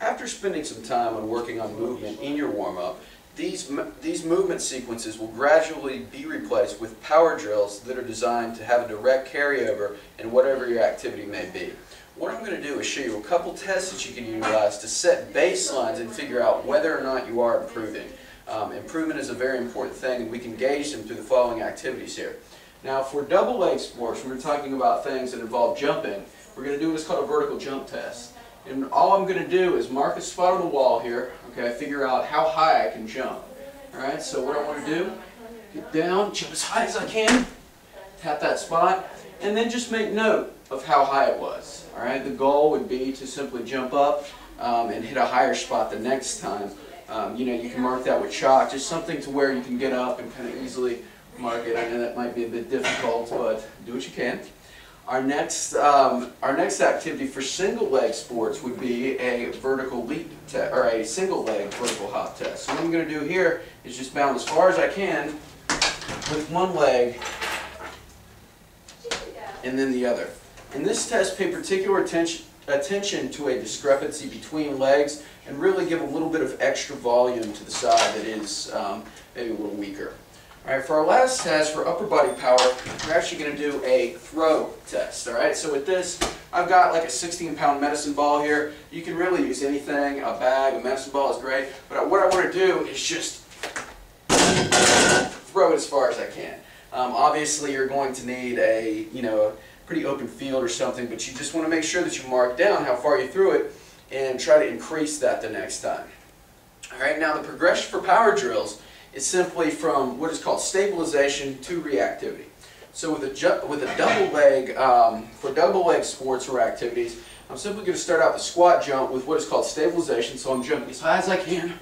after spending some time on working on movement in your warm-up, these movement sequences will gradually be replaced with power drills that are designed to have a direct carryover in whatever your activity may be. What I'm going to do is show you a couple tests that you can utilize to set baselines and figure out whether or not you are improving. Improvement is a very important thing, and we can gauge them through the following activities here. Now, for double leg sports, when we're talking about things that involve jumping, we're going to do what's called a vertical jump test. And all I'm going to do is mark a spot on the wall here, okay, figure out how high I can jump. Alright, so what I want to do, get down, jump as high as I can, tap that spot, and then just make note of how high it was. Alright, the goal would be to simply jump up and hit a higher spot the next time. You know, you can mark that with chalk, just something to where you can get up and kind of easily mark it. I know that might be a bit difficult, but do what you can. Our next activity for single leg sports would be a vertical leap test, or a single leg vertical hop test. So what I'm going to do here is just bound as far as I can with one leg and then the other. In this test, pay particular attention to a discrepancy between legs and really give a little bit of extra volume to the side that is maybe a little weaker. Alright, for our last test, for upper body power, we're actually going to do a throw test. Alright, so with this, I've got like a 16-pound medicine ball here. You can really use anything, a bag, a medicine ball is great, but what I want to do is just throw it as far as I can. Obviously, you're going to need a, a pretty open field or something, but you just want to make sure that you mark down how far you threw it and try to increase that the next time. Alright, now the progression for power drills is simply from what is called stabilization to reactivity. So with a double leg, for double leg sports or activities, I'm simply going to start out the squat jump with what is called stabilization. So I'm jumping as high as I can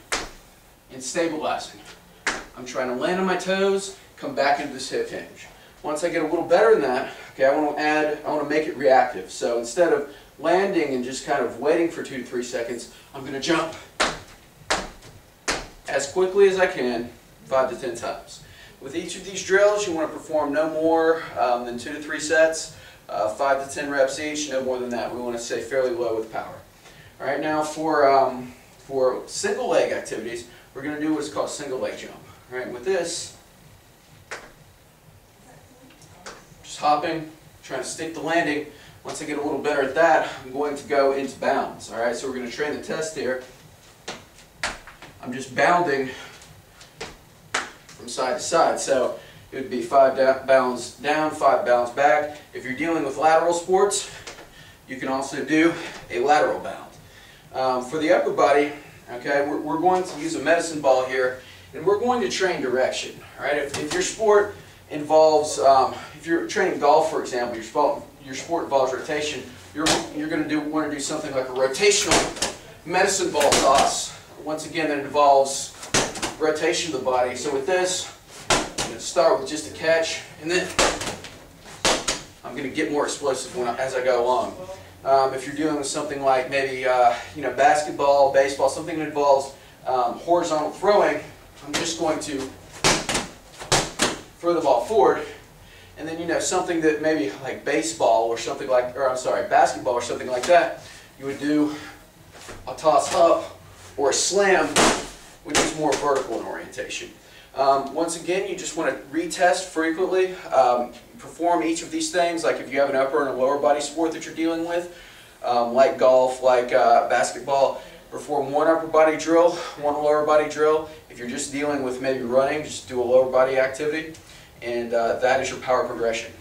and stabilizing. I'm trying to land on my toes, come back into this hip hinge. Once I get a little better than that, okay, I want to make it reactive. So instead of landing and just kind of waiting for 2 to 3 seconds, I'm going to jump as quickly as I can, 5 to 10 times. With each of these drills, you want to perform no more than 2 to 3 sets, 5 to 10 reps each, no more than that. We want to stay fairly low with power. All right, now for single leg activities, we're going to do what's called single leg jump. All right, with this, just hopping, trying to stick the landing. Once I get a little better at that, I'm going to go into bounds. All right, so we're going to train the test here. I'm just bounding from side to side. So it would be 5 bounds down, 5 bounds back. If you're dealing with lateral sports, you can also do a lateral bound. For the upper body, okay, we're going to use a medicine ball here, and we're going to train direction. All right, if your sport involves, if you're training golf, for example, your sport involves rotation, you're going to want to do something like a rotational medicine ball toss. Once again, that involves rotation of the body. So with this, I'm going to start with just a catch, and then I'm going to get more explosive as I go along. If you're dealing with something like maybe basketball, baseball, something that involves horizontal throwing, I'm just going to throw the ball forward, and then something that maybe like baseball or something like, basketball or something like that, you would do a toss up or a slam, which is more vertical in orientation. Once again, you just want to retest frequently. Perform each of these things, like if you have an upper and a lower body sport that you're dealing with, like golf, like basketball, perform one upper body drill, one lower body drill. If you're just dealing with maybe running, just do a lower body activity, and that is your power progression.